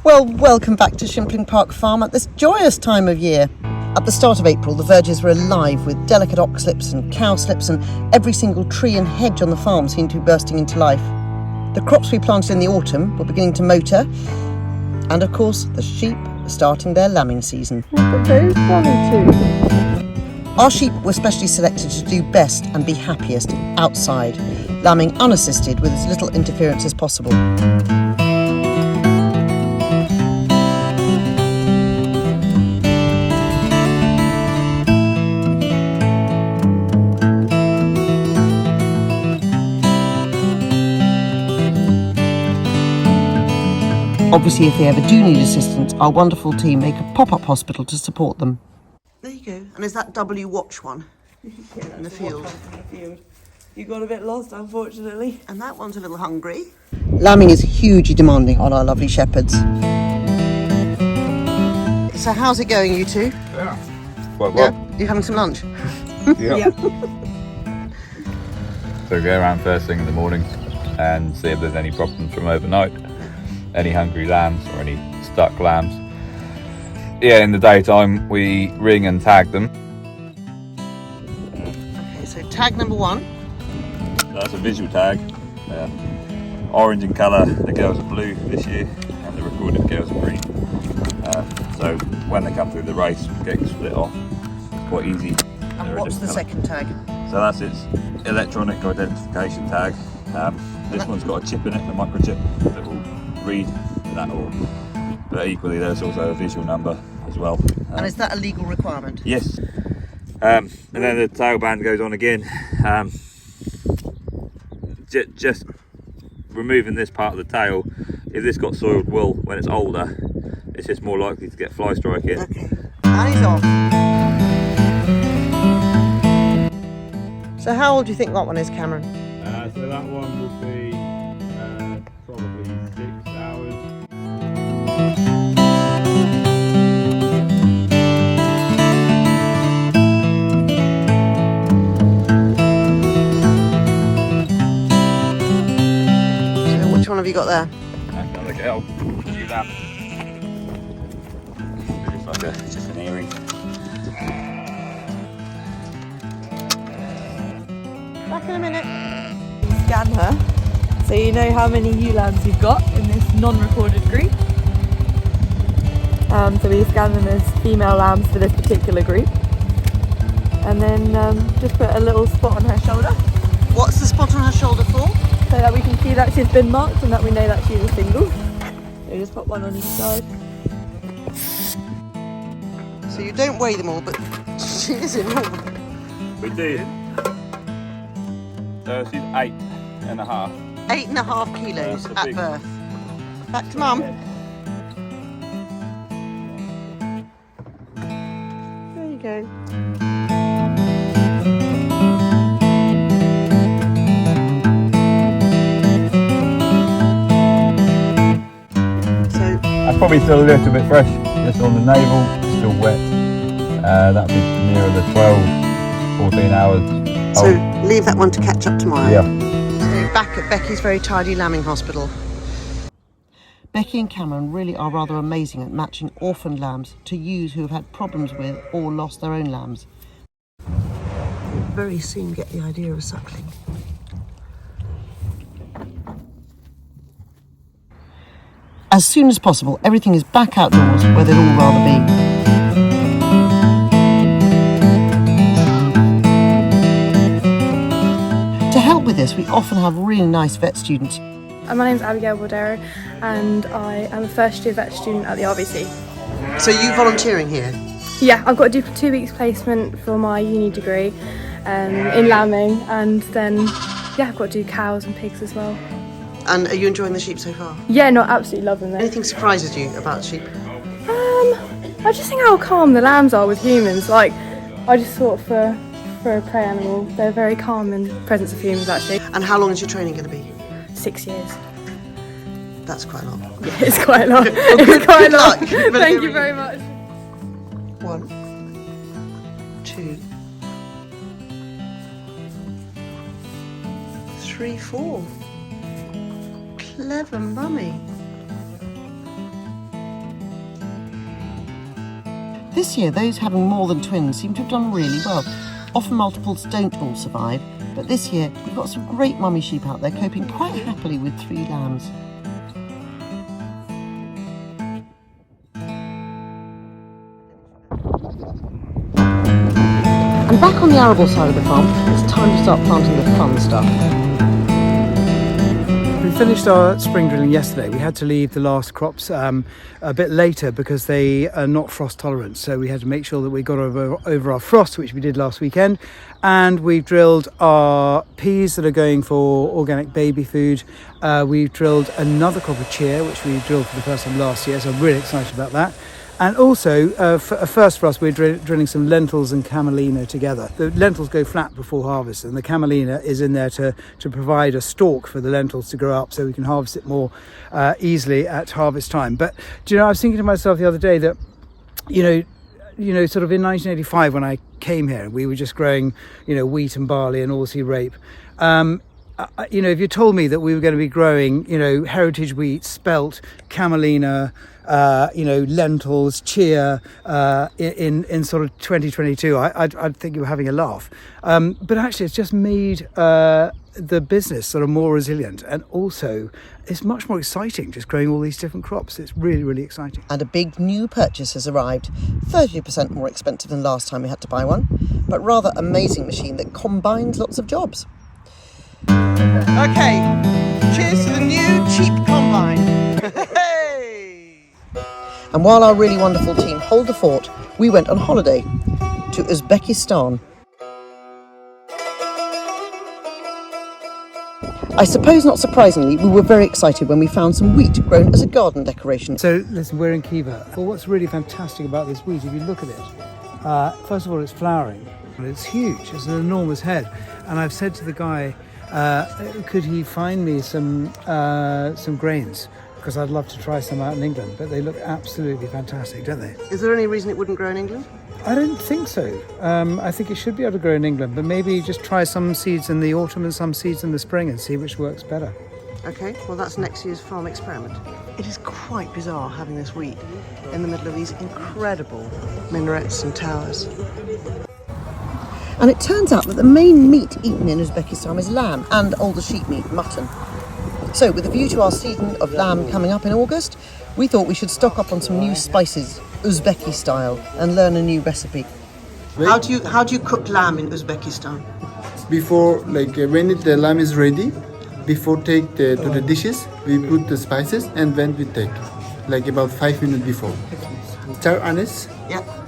Well, welcome back to Shimpling Park Farm at this joyous time of year. At the start of April, the verges were alive with delicate oxlips and cowslips, and every single tree and hedge on the farm seemed to be bursting into life. The crops we planted in the autumn were beginning to motor, and of course, the sheep were starting their lambing season. Look at those bunny too. Our sheep were specially selected to do best and be happiest outside, lambing unassisted with as little interference as possible. Obviously, if they ever do need assistance, our wonderful team make a pop-up hospital to support them. There you go. And is that W watch one? Yeah, in the field. You got a bit lost, unfortunately. And that one's a little hungry. Lambing is hugely demanding on our lovely shepherds. So how's it going, you two? Yeah. Quite well. Yeah? You having some lunch? Yeah. So go around first thing in the morning and see if there's any problems from overnight. Any hungry lambs or any stuck lambs. Yeah, in the daytime we ring and tag them. Okay, so tag number one. That's a visual tag. Orange in colour, the girls are blue this year and the recorded girls are green. So when they come through the race, getting split off, it's quite easy. And what's the second tag? So that's its electronic identification tag. This one's got a chip in it, a microchip, that will read that all. But equally there's also a visual number as well. And is that a legal requirement? Yes. And then the tail band goes on again. Just removing this part of the tail, if this got soiled wool when it's older, it's just more likely to get fly strike in. Okay, and he's off. So how old do you think that one is, Cameron? So that one will be probably 6 hours. So which one have you got there? Another girl. Do that. It's just an earring. Back in a minute. Scan her, so you know how many ewe lambs you've got in this non-recorded group. So we scan them as female lambs for this particular group, and then just put a little spot on her shoulder, What's the spot on her shoulder for? so that we can see that she's been marked and that we know that she's a single. So just put one on each side. So you don't weigh them all, but she is in all. We do. So she's 8.5. 8.5 kilos That's a at big- birth. Back to mum. There you go. So That's probably still a little bit fresh, just on the navel, still wet. That'll be nearer the 12, 14 hours. So leave that one to catch up tomorrow. Yeah. So back at Becky's very tidy lambing hospital. Becky and Cameron really are rather amazing at matching orphaned lambs to ewes who have had problems with or lost their own lambs. You'll very soon get the idea of suckling. As soon as possible, everything is back outdoors where they'd all rather be. To help with this, we often have really nice vet students. My name's Abigail Bordero and I am a first year vet student at the RBC. So you volunteering here? Yeah, I've got to do 2 weeks placement for my uni degree in lambing, and then I've got to do cows and pigs as well. And are you enjoying the sheep so far? Yeah, no, absolutely loving them. Anything surprises you about sheep? I just think how calm the lambs are with humans. Like, I just thought for a prey animal, they're very calm in the presence of humans actually. And how long is your training going to be? 6 years. That's quite a lot. Yeah, it's quite a lot. Well, It's quite a good lot. luck. Thank you very much. 1, 2, 3, 4. Clever mummy. This year, those having more than twins seem to have done really well. Often multiples don't all survive, but this year we've got some great mummy sheep out there coping quite happily with 3 lambs. And back on the arable side of the farm, it's time to start planting the fun stuff. We finished our spring drilling yesterday. We had to leave the last crops a bit later because they are not frost tolerant. So we had to make sure that we got over our frost, which we did last weekend. And we've drilled our peas that are going for organic baby food. We've drilled another crop of chia, which we drilled for the first time last year. So I'm really excited about that. And also, first for us, we're drilling some lentils and camelina together. The lentils go flat before harvest, and the camelina is in there to provide a stalk for the lentils to grow up so we can harvest it more easily at harvest time. But, do you know, I was thinking to myself the other day that, you know, sort of in 1985 when I came here, we were just growing, you know, wheat and barley and oilseed rape. You know, if you told me that we were going to be growing, you know, heritage wheat, spelt, camelina, you know, lentils, chia in sort of 2022, I'd think you were having a laugh. But actually, it's just made the business sort of more resilient, and also it's much more exciting just growing all these different crops. It's really, really exciting. And a big new purchase has arrived, 30% more expensive than last time we had to buy one, but rather amazing machine that combines lots of jobs. Okay, cheers to the new cheap combine. Hey! And while our really wonderful team hold the fort, we went on holiday to Uzbekistan. I suppose not surprisingly, we were very excited when we found some wheat grown as a garden decoration. So listen, we're in Khiva. Well, what's really fantastic about this wheat, if you look at it, first of all, it's flowering. It's huge, it's an enormous head. And I've said to the guy, could he find me some grains? Because I'd love to try some out in England, but they look absolutely fantastic, don't they? Is there any reason it wouldn't grow in England? I don't think so. I think it should be able to grow in England, but maybe just try some seeds in the autumn and some seeds in the spring and see which works better. Okay, well that's next year's farm experiment. It is quite bizarre having this wheat in the middle of these incredible minarets and towers. And it turns out that the main meat eaten in Uzbekistan is lamb and older sheep meat, mutton. So with a view to our season of lamb coming up in August, we thought we should stock up on some new spices, Uzbeki style, and learn a new recipe. How do you cook lamb in Uzbekistan? Before, when the lamb is ready, before take to the dishes, we put the spices and then we take, about 5 minutes before. Star anise,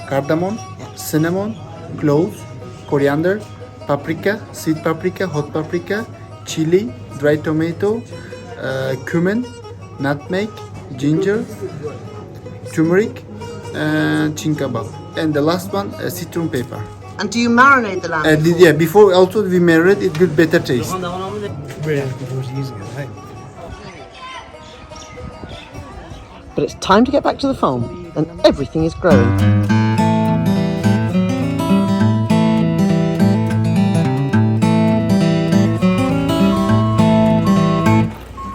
cardamom, cinnamon, cloves, coriander, paprika, sweet paprika, hot paprika, chili, dry tomato, cumin, nutmeg, ginger, turmeric, and chinkabab. And the last one, citron pepper. And do you marinate the lamb? Yeah, before also we marinate, it gives better taste. Really looking forward to using it, hey? But it's time to get back to the farm, and everything is growing.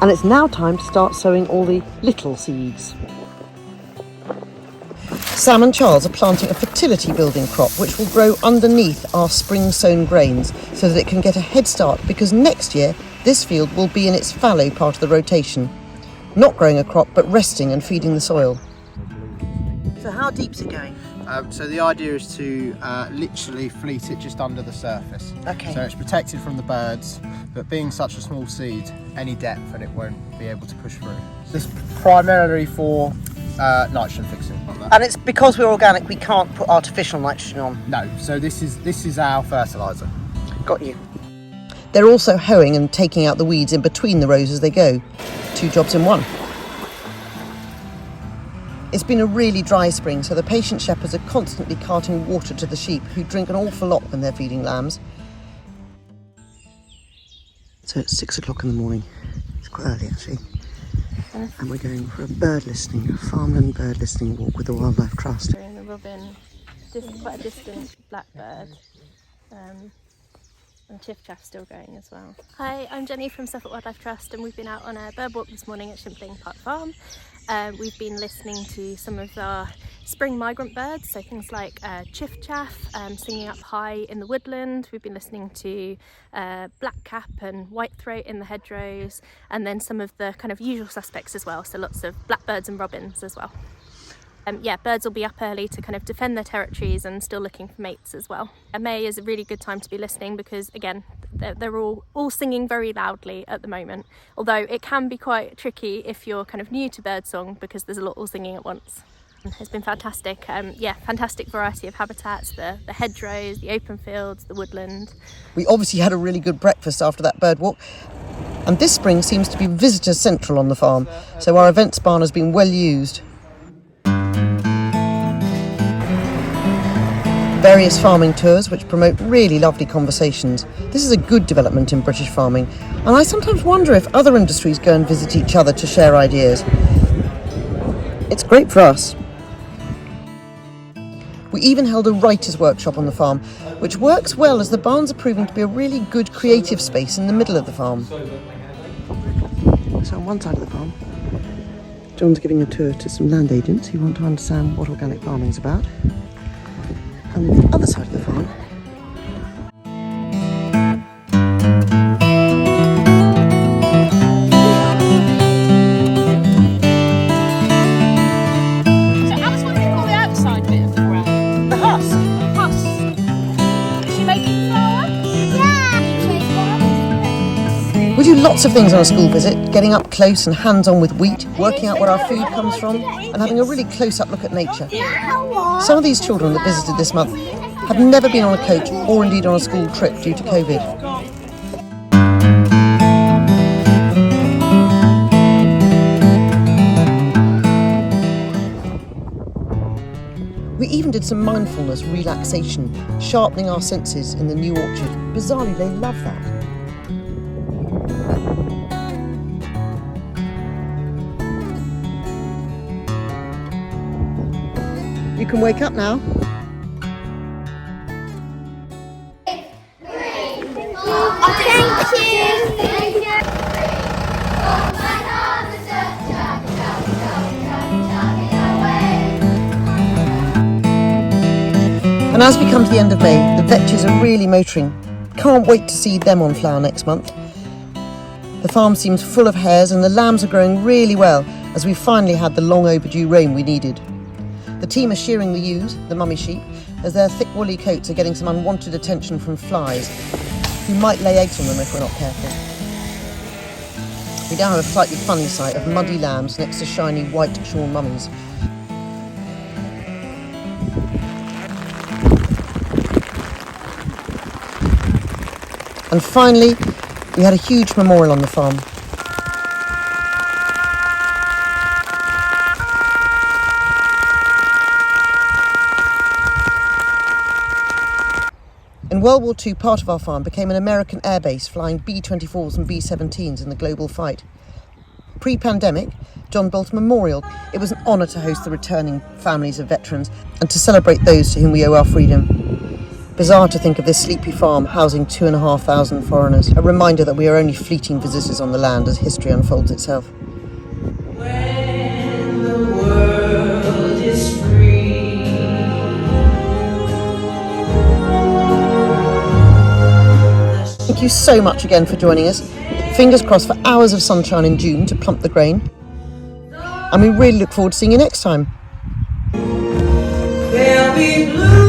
And it's now time to start sowing all the little seeds. Sam and Charles are planting a fertility building crop which will grow underneath our spring sown grains so that it can get a head start, because next year this field will be in its fallow part of the rotation. Not growing a crop but resting and feeding the soil. So how deep's it going? So the idea is to literally fleet it just under the surface. Okay. So it's protected from the birds, but being such a small seed, any depth and it won't be able to push through. This is primarily for nitrogen fixing. And it's because we're organic, we can't put artificial nitrogen on. No, so this is our fertiliser. Got you. They're also hoeing and taking out the weeds in between the rows as they go. 2 jobs in one. It's been a really dry spring, so the patient shepherds are constantly carting water to the sheep, who drink an awful lot when they're feeding lambs. So it's 6 o'clock in the morning. It's quite early actually. And we're going for a farmland bird listening walk with the Wildlife Trust. And the robin, quite a distant blackbird, and chiff-chaff still going as well. Hi, I'm Jenny from Suffolk Wildlife Trust, and we've been out on a bird walk this morning at Shimpling Park Farm. We've been listening to some of our spring migrant birds, so things like chiff-chaff singing up high in the woodland. We've been listening to blackcap and whitethroat in the hedgerows, and then some of the kind of usual suspects as well, so lots of blackbirds and robins as well. Yeah, birds will be up early to kind of defend their territories and still looking for mates as well. May is a really good time to be listening because, again, they're all singing very loudly at the moment, although it can be quite tricky if you're kind of new to birdsong because there's a lot all singing at once. It's been fantastic. Yeah, fantastic variety of habitats, the hedgerows, the open fields, the woodland. We obviously had a really good breakfast after that bird walk. And this spring seems to be visitor central on the farm, so our events barn has been well used. Various farming tours which promote really lovely conversations. This is a good development in British farming, and I sometimes wonder if other industries go and visit each other to share ideas. It's great for us. We even held a writer's workshop on the farm, which works well as the barns are proving to be a really good creative space in the middle of the farm. So on one side of the farm, John's giving a tour to some land agents who want to understand what organic farming is about. And on the other side of the farm, we do lots of things on a school visit, getting up close and hands-on with wheat, working out where our food comes from, and having a really close-up look at nature. Some of these children that visited this month have never been on a coach or indeed on a school trip due to COVID. We even did some mindfulness relaxation, sharpening our senses in the new orchard. Bizarrely, they love that. You can wake up now. And as we come to the end of May, the vetches are really motoring. Can't wait to see them on flower next month. The farm seems full of hares and the lambs are growing really well as we finally had the long overdue rain we needed. The team are shearing the ewes, the mummy sheep, as their thick woolly coats are getting some unwanted attention from flies, who might lay eggs on them if we're not careful. We now have a slightly funny sight of muddy lambs next to shiny white shorn mummies. And finally, we had a huge memorial on the farm. In World War II, part of our farm became an American airbase flying B-24s and B-17s in the global fight. Pre-pandemic, John built a memorial. It was an honour to host the returning families of veterans and to celebrate those to whom we owe our freedom. Bizarre to think of this sleepy farm housing 2,500 foreigners, a reminder that we are only fleeting visitors on the land as history unfolds itself. When the world is free. Thank you so much again for joining us. Fingers crossed for hours of sunshine in June to plump the grain. And we really look forward to seeing you next time. There'll be blue.